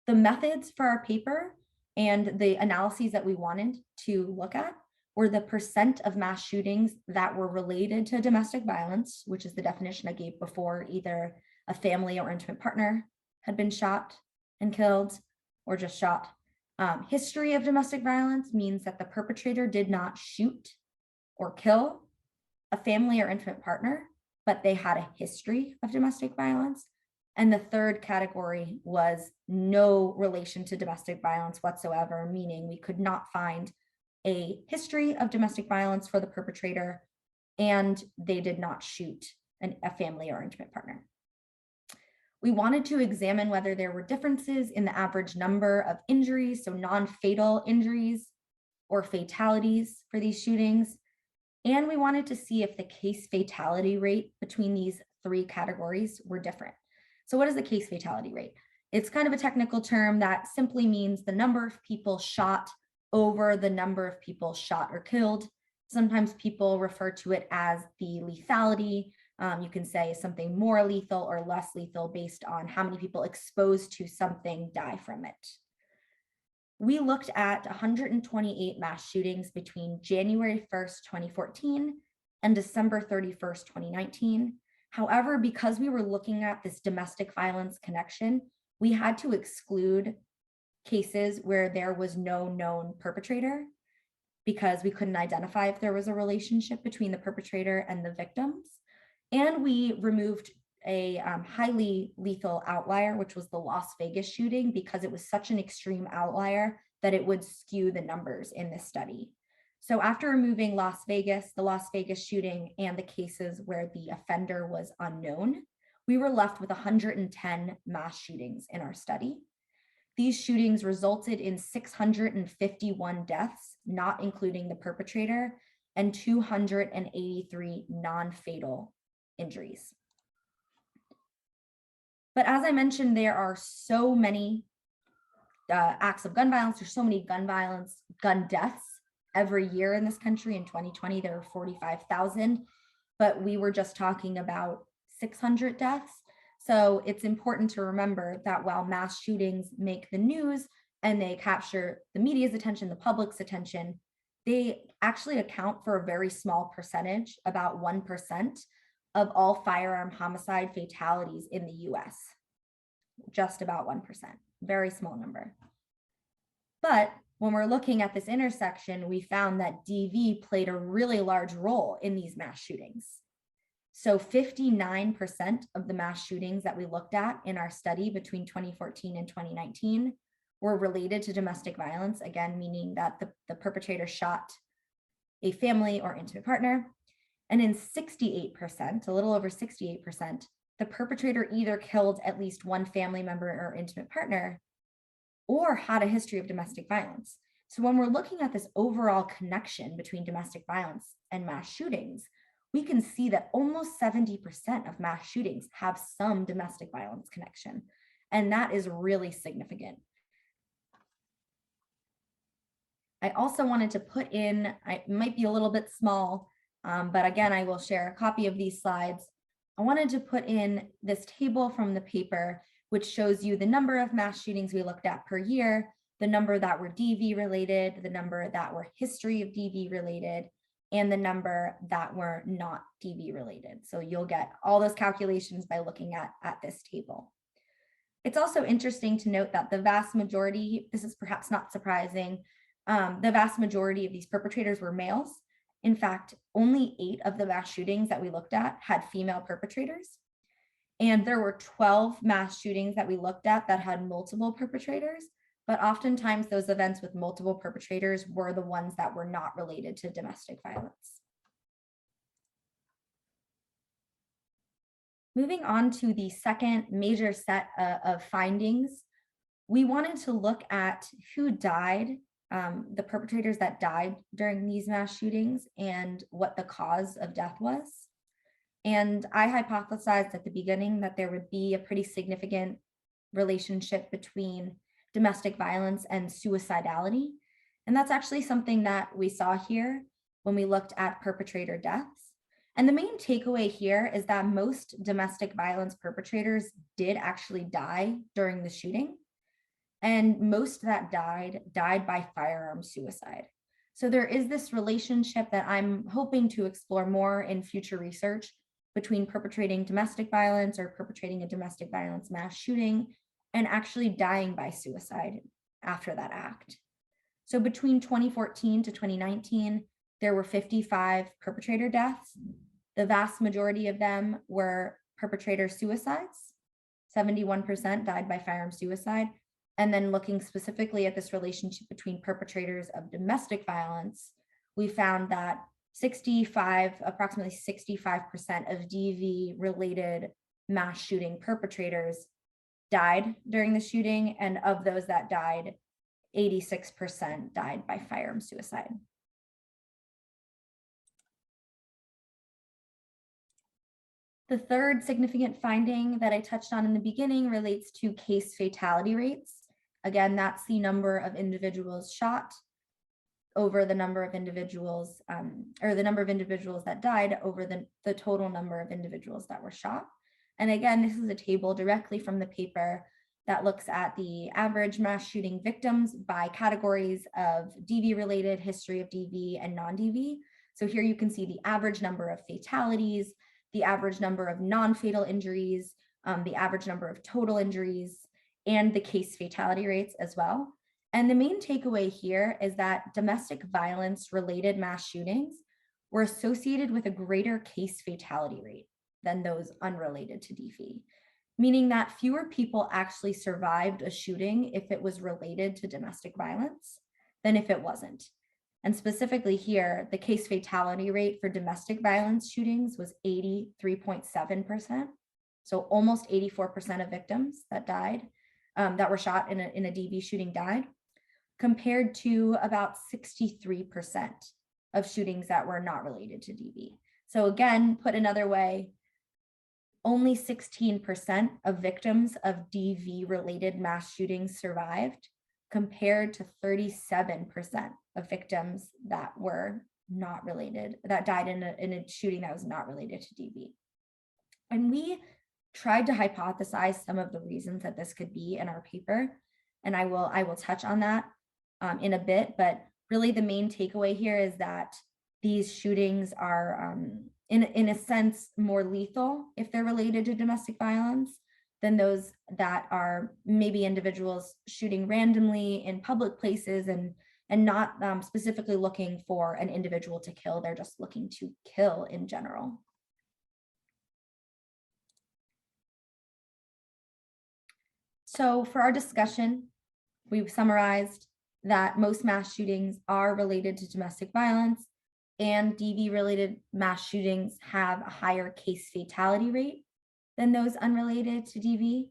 The methods for our paper and the analyses that we wanted to look at were the percent of mass shootings that were related to domestic violence, which is the definition I gave before, either a family or intimate partner had been shot and killed or just shot. History of domestic violence means that the perpetrator did not shoot or kill a family or intimate partner, but they had a history of domestic violence. And the third category was no relation to domestic violence whatsoever, meaning we could not find a history of domestic violence for the perpetrator, and they did not shoot a family or intimate partner. We wanted to examine whether there were differences in the average number of injuries, so non-fatal injuries or fatalities for these shootings. And we wanted to see if the case fatality rate between these three categories were different. So what is the case fatality rate? It's kind of a technical term that simply means the number of people shot over the number of people shot or killed. Sometimes people refer to it as the lethality. You can say something more lethal or less lethal based on how many people exposed to something die from it. We looked at 128 mass shootings between January 1st, 2014 and December 31st, 2019. However, because we were looking at this domestic violence connection, we had to exclude cases where there was no known perpetrator because we couldn't identify if there was a relationship between the perpetrator and the victims. And we removed a highly lethal outlier, which was the Las Vegas shooting, because it was such an extreme outlier that it would skew the numbers in this study. So after removing the Las Vegas shooting, and the cases where the offender was unknown, we were left with 110 mass shootings in our study. These shootings resulted in 651 deaths, not including the perpetrator, and 283 non-fatal injuries. But as I mentioned, there are so many acts of gun violence. There's so many gun deaths every year in this country. In 2020, there were 45,000, but we were just talking about 600 deaths. So it's important to remember that while mass shootings make the news and they capture the media's attention, the public's attention, they actually account for a very small percentage, about 1%, of all firearm homicide fatalities in the US. Just about 1%, very small number. But when we're looking at this intersection, we found that DV played a really large role in these mass shootings. So 59% of the mass shootings that we looked at in our study between 2014 and 2019 were related to domestic violence, again, meaning that the perpetrator shot a family or intimate partner. And in 68%, a little over 68%, the perpetrator either killed at least one family member or intimate partner or had a history of domestic violence. So when we're looking at this overall connection between domestic violence and mass shootings, we can see that almost 70% of mass shootings have some domestic violence connection. And that is really significant. I also wanted to put in, it might be a little bit small, but again, I will share a copy of these slides. I wanted to put in this table from the paper, which shows you the number of mass shootings we looked at per year, the number that were DV related, the number that were history of DV related, and the number that were not DV related. So you'll get all those calculations by looking at this table. It's also interesting to note that the vast majority, this is perhaps not surprising, the vast majority of these perpetrators were males. In fact, only 8 of the mass shootings that we looked at had female perpetrators. And there were 12 mass shootings that we looked at that had multiple perpetrators, but oftentimes those events with multiple perpetrators were the ones that were not related to domestic violence. Moving on to the second major set of findings, we wanted to look at who died, the perpetrators that died during these mass shootings, and what the cause of death was. And I hypothesized at the beginning that there would be a pretty significant relationship between domestic violence and suicidality. And that's actually something that we saw here when we looked at perpetrator deaths. And the main takeaway here is that most domestic violence perpetrators did actually die during the shooting. And most that died by firearm suicide. So there is this relationship that I'm hoping to explore more in future research between perpetrating domestic violence or perpetrating a domestic violence mass shooting and actually dying by suicide after that act. So between 2014 to 2019, there were 55 perpetrator deaths. The vast majority of them were perpetrator suicides. 71% died by firearm suicide. And then looking specifically at this relationship between perpetrators of domestic violence, we found that approximately 65% of DV-related mass shooting perpetrators died during the shooting, and of those that died, 86% died by firearm suicide. The third significant finding that I touched on in the beginning relates to case fatality rates. Again, that's the number of individuals shot over the number of individuals, or the number of individuals that died over the total number of individuals that were shot. And again, this is a table directly from the paper that looks at the average mass shooting victims by categories of DV-related, history of DV, and non-DV. So here you can see the average number of fatalities, the average number of non-fatal injuries, the average number of total injuries, and the case fatality rates as well. And the main takeaway here is that domestic violence-related mass shootings were associated with a greater case fatality rate than those unrelated to DV, meaning that fewer people actually survived a shooting if it was related to domestic violence than if it wasn't. And specifically here, the case fatality rate for domestic violence shootings was 83.7%. So almost 84% of victims that died, that were shot in a DV shooting died, compared to about 63% of shootings that were not related to DV. So again, put another way, only 16% of victims of DV-related mass shootings survived, compared to 37% of victims that were not related, that died in a shooting that was not related to DV. And we tried to hypothesize some of the reasons that this could be in our paper, and I will touch on that in a bit, but really the main takeaway here is that these shootings are in a sense more lethal if they're related to domestic violence than those that are maybe individuals shooting randomly in public places and not specifically looking for an individual to kill. They're just looking to kill in general. So for our discussion, we've summarized that most mass shootings are related to domestic violence, and DV-related mass shootings have a higher case fatality rate than those unrelated to DV.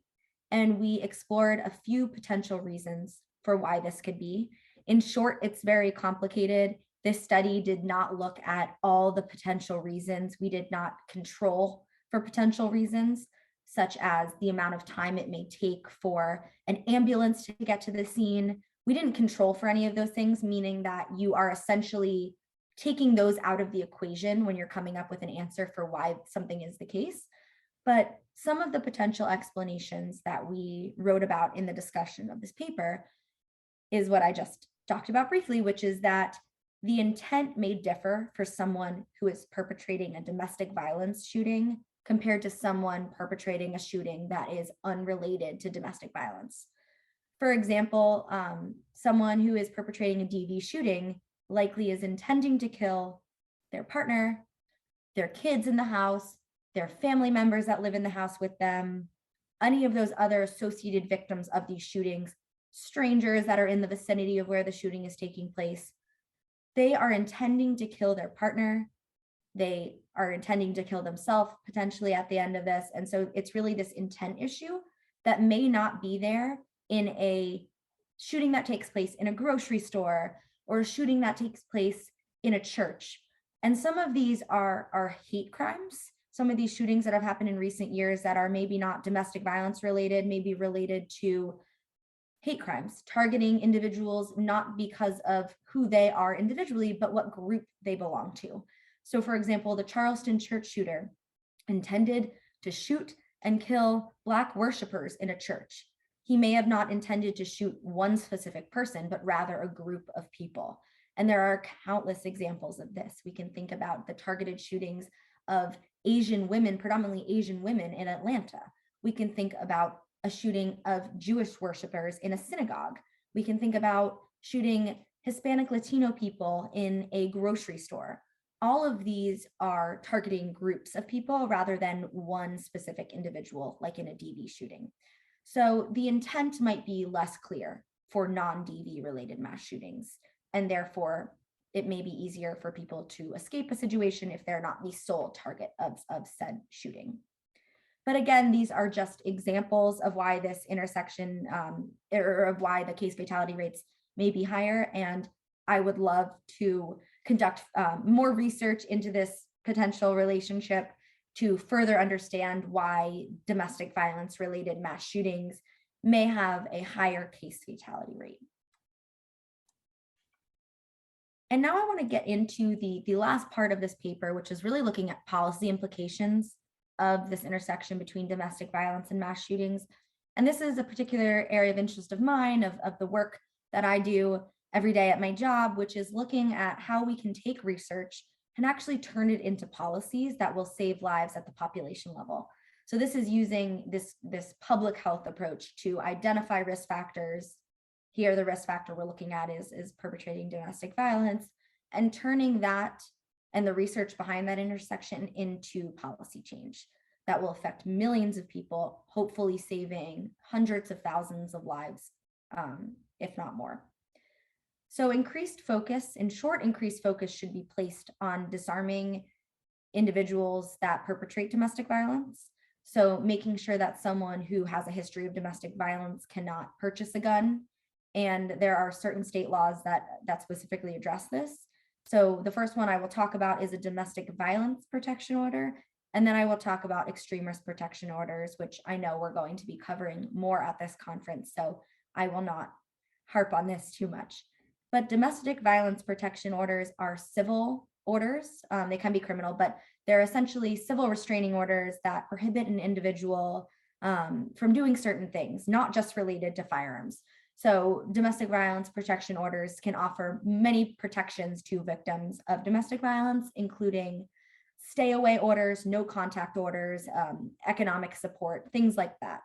And we explored a few potential reasons for why this could be. In short, it's very complicated. This study did not look at all the potential reasons. We did not control for potential reasons, such as the amount of time it may take for an ambulance to get to the scene. We didn't control for any of those things, meaning that you are essentially taking those out of the equation when you're coming up with an answer for why something is the case. But some of the potential explanations that we wrote about in the discussion of this paper is what I just talked about briefly, which is that the intent may differ for someone who is perpetrating a domestic violence shooting compared to someone perpetrating a shooting that is unrelated to domestic violence. For example, someone who is perpetrating a DV shooting likely is intending to kill their partner, their kids in the house, their family members that live in the house with them, any of those other associated victims of these shootings, strangers that are in the vicinity of where the shooting is taking place. They are intending to kill their partner. They are intending to kill themselves potentially at the end of this. And so it's really this intent issue that may not be there in a shooting that takes place in a grocery store or a shooting that takes place in a church. And some of these are hate crimes. Some of these shootings that have happened in recent years that are maybe not domestic violence related, maybe related to hate crimes, targeting individuals not because of who they are individually, but what group they belong to. So for example, the Charleston church shooter intended to shoot and kill Black worshipers in a church. He may have not intended to shoot one specific person, but rather a group of people. And there are countless examples of this. We can think about the targeted shootings of Asian women, predominantly Asian women in Atlanta. We can think about a shooting of Jewish worshipers in a synagogue. We can think about shooting Hispanic Latino people in a grocery store. all of these are targeting groups of people rather than one specific individual, like in a DV shooting. So the intent might be less clear for non-DV related mass shootings, and therefore it may be easier for people to escape a situation if they're not the sole target of said shooting. But again, these are just examples of why this intersection or of why the case fatality rates may be higher. And I would love to conduct more research into this potential relationship to further understand why domestic violence related mass shootings may have a higher case fatality rate. And now I want to get into the last part of this paper, which is really looking at policy implications of this intersection between domestic violence and mass shootings. And this is a particular area of interest of mine, of the work that I do every day at my job, which is looking at how we can take research and actually turn it into policies that will save lives at the population level. So this is using this public health approach to identify risk factors. Here, the risk factor we're looking at is perpetrating domestic violence, and turning that and the research behind that intersection into policy change that will affect millions of people, hopefully saving hundreds of thousands of lives, if not more. So increased focus should be placed on disarming individuals that perpetrate domestic violence. So making sure that someone who has a history of domestic violence cannot purchase a gun. And there are certain state laws that specifically address this. So the first one I will talk about is a domestic violence protection order. And then I will talk about extreme risk protection orders, which I know we're going to be covering more at this conference. So I will not harp on this too much. But domestic violence protection orders are civil orders. They can be criminal, but they're essentially civil restraining orders that prohibit an individual from doing certain things, not just related to firearms. So domestic violence protection orders can offer many protections to victims of domestic violence, including stay away orders, no contact orders, economic support, things like that.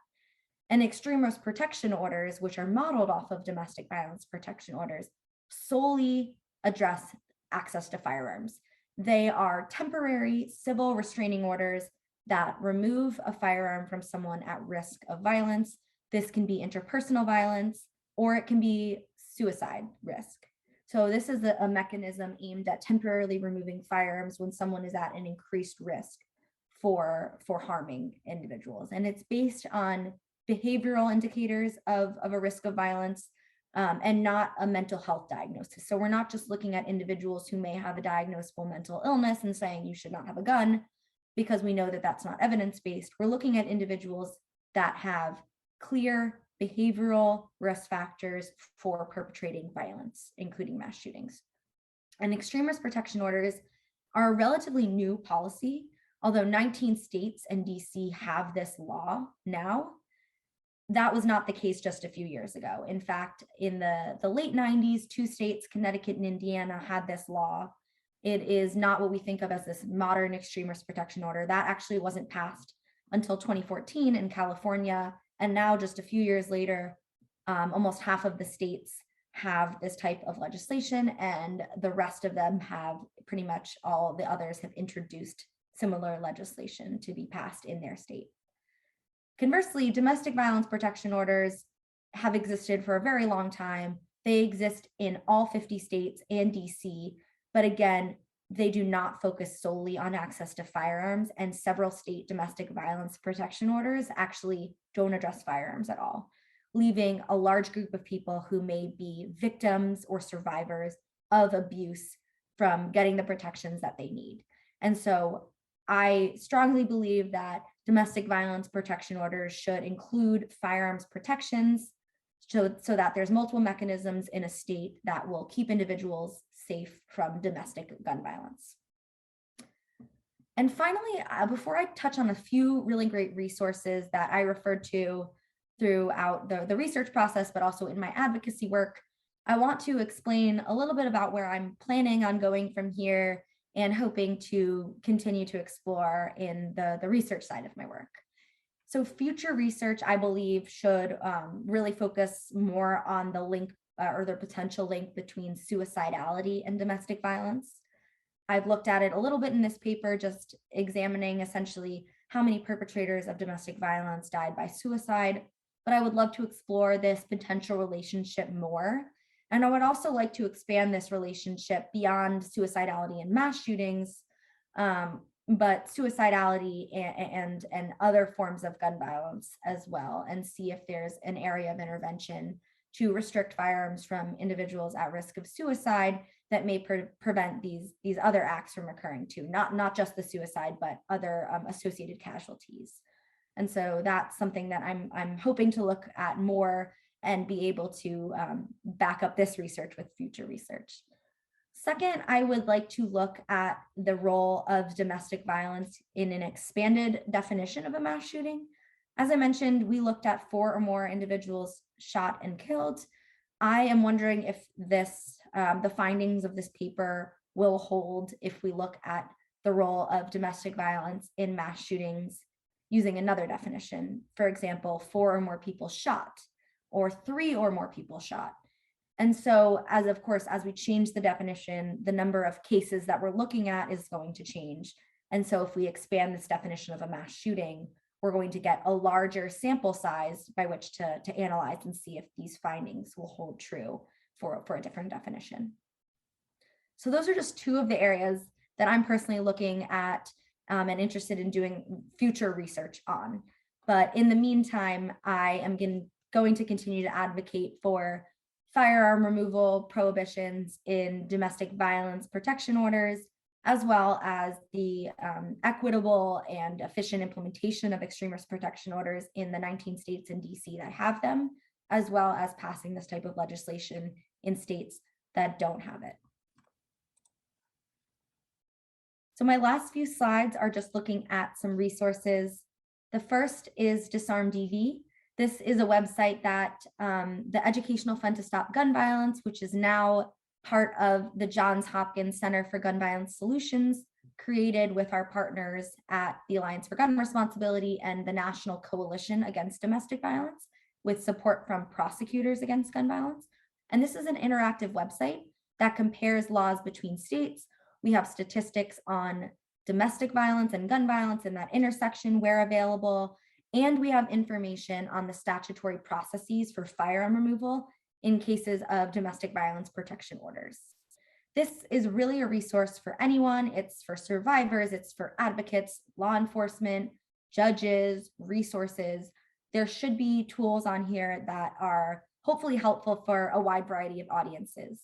And extreme risk protection orders, which are modeled off of domestic violence protection orders, solely address access to firearms. They are temporary civil restraining orders that remove a firearm from someone at risk of violence. This can be interpersonal violence, or it can be suicide risk. So this is a mechanism aimed at temporarily removing firearms when someone is at an increased risk for harming individuals. And it's based on behavioral indicators of a risk of violence, and not a mental health diagnosis. So we're not just looking at individuals who may have a diagnosable mental illness and saying you should not have a gun, because we know that that's not evidence-based. We're looking at individuals that have clear behavioral risk factors for perpetrating violence, including mass shootings. And extreme risk protection orders are a relatively new policy, although 19 states and DC have this law now. That was not the case just a few years ago. In fact, in the late 90s, 2 states, Connecticut and Indiana, had this law. It is not what we think of as this modern extreme risk protection order. That actually wasn't passed until 2014 in California. And now, just a few years later, almost half of the states have this type of legislation, and the rest of them have, pretty much all the others have introduced similar legislation to be passed in their state. Conversely, domestic violence protection orders have existed for a very long time. They exist in all 50 states and DC, but again, they do not focus solely on access to firearms, and several state domestic violence protection orders actually don't address firearms at all, leaving a large group of people who may be victims or survivors of abuse from getting the protections that they need. And so I strongly believe that domestic violence protection orders should include firearms protections so that there's multiple mechanisms in a state that will keep individuals safe from domestic gun violence. And finally, before I touch on a few really great resources that I referred to throughout the research process, but also in my advocacy work, I want to explain a little bit about where I'm planning on going from here and hoping to continue to explore in the research side of my work. So future research, I believe, should really focus more on the link or the potential link between suicidality and domestic violence. I've looked at it a little bit in this paper, just examining essentially how many perpetrators of domestic violence died by suicide, but I would love to explore this potential relationship more. And I would also like to expand this relationship beyond suicidality and mass shootings, but suicidality and other forms of gun violence as well, and see if there's an area of intervention to restrict firearms from individuals at risk of suicide that may prevent these other acts from occurring too, not just the suicide, but other associated casualties. And so that's something that I'm hoping to look at more and be able to back up this research with future research. Second, I would like to look at the role of domestic violence in an expanded definition of a mass shooting. As I mentioned, we looked at 4 or more individuals shot and killed. I am wondering if the findings of this paper will hold if we look at the role of domestic violence in mass shootings using another definition. For example, 4 or more people shot, or 3 or more people shot. And so, as we change the definition, the number of cases that we're looking at is going to change. And so if we expand this definition of a mass shooting, we're going to get a larger sample size by which to analyze and see if these findings will hold true for a different definition. So those are just 2 of the areas that I'm personally looking at and interested in doing future research on. But in the meantime, I am going to continue to advocate for firearm removal prohibitions in domestic violence protection orders, as well as the equitable and efficient implementation of extreme risk protection orders in the 19 states and DC that have them, as well as passing this type of legislation in states that don't have it. So my last few slides are just looking at some resources. The first is Disarm DV. This is a website that the Educational Fund to Stop Gun Violence, which is now part of the Johns Hopkins Center for Gun Violence Solutions, created with our partners at the Alliance for Gun Responsibility and the National Coalition Against Domestic Violence, with support from prosecutors against gun violence. And this is an interactive website that compares laws between states. We have statistics on domestic violence and gun violence in that intersection where available. And we have information on the statutory processes for firearm removal in cases of domestic violence protection orders. This is really a resource for anyone. It's for survivors, it's for advocates, law enforcement, judges, resources. There should be tools on here that are hopefully helpful for a wide variety of audiences.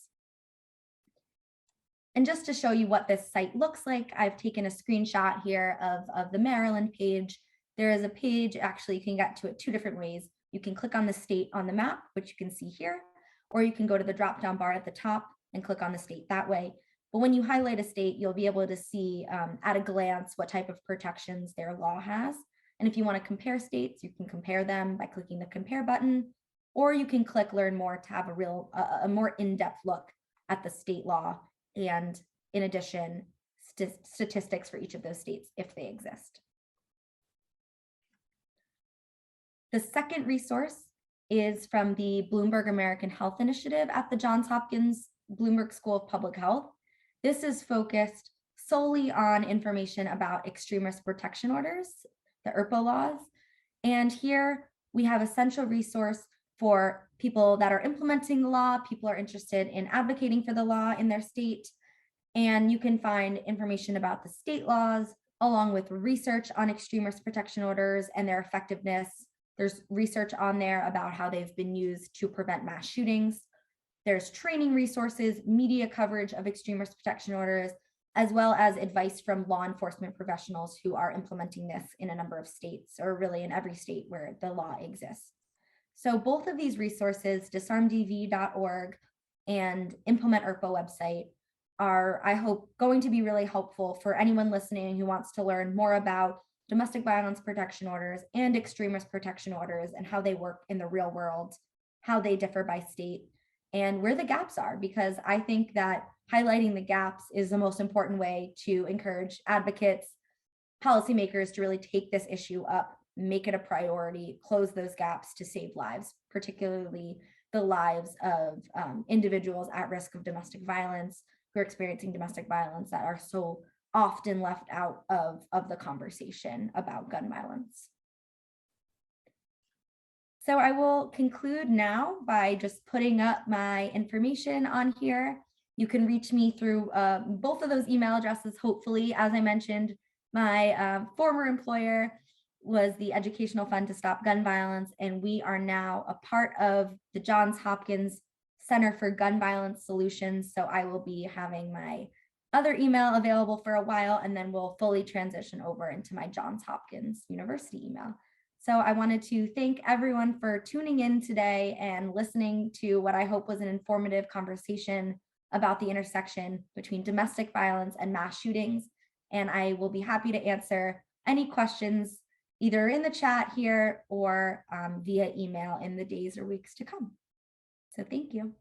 And just to show you what this site looks like, I've taken a screenshot here of the Maryland page. There is a page, actually you can get to it 2 different ways. You can click on the state on the map, which you can see here, or you can go to the drop-down bar at the top and click on the state that way. But when you highlight a state, you'll be able to see at a glance what type of protections their law has. And if you want to compare states, you can compare them by clicking the compare button, or you can click learn more to have a more in-depth look at the state law, and in addition, statistics for each of those states if they exist. The second resource is from the Bloomberg American Health Initiative at the Johns Hopkins Bloomberg School of Public Health. This is focused solely on information about extreme risk protection orders, the ERPO laws. And here we have a central resource for people that are implementing the law, people are interested in advocating for the law in their state. And you can find information about the state laws, along with research on extreme risk protection orders and their effectiveness. There's research on there about how they've been used to prevent mass shootings. There's training resources, media coverage of extreme risk protection orders, as well as advice from law enforcement professionals who are implementing this in a number of states, or really in every state where the law exists. So both of these resources, disarmdv.org and Implement ERPO website, are, I hope, going to be really helpful for anyone listening who wants to learn more about domestic violence protection orders and extreme risk protection orders and how they work in the real world, how they differ by state, and where the gaps are, because I think that highlighting the gaps is the most important way to encourage advocates, policymakers to really take this issue up, make it a priority, close those gaps to save lives, particularly the lives of individuals at risk of domestic violence, who are experiencing domestic violence that are so often left out of the conversation about gun violence. So I will conclude now by just putting up my information on here. You can reach me through both of those email addresses, hopefully. As I mentioned, my former employer was the Educational Fund to Stop Gun Violence, and we are now a part of the Johns Hopkins Center for Gun Violence Solutions. So I will be having my other email available for a while, and then we'll fully transition over into my Johns Hopkins University email. So I wanted to thank everyone for tuning in today and listening to what I hope was an informative conversation about the intersection between domestic violence and mass shootings. And I will be happy to answer any questions either in the chat here or via email in the days or weeks to come. So thank you.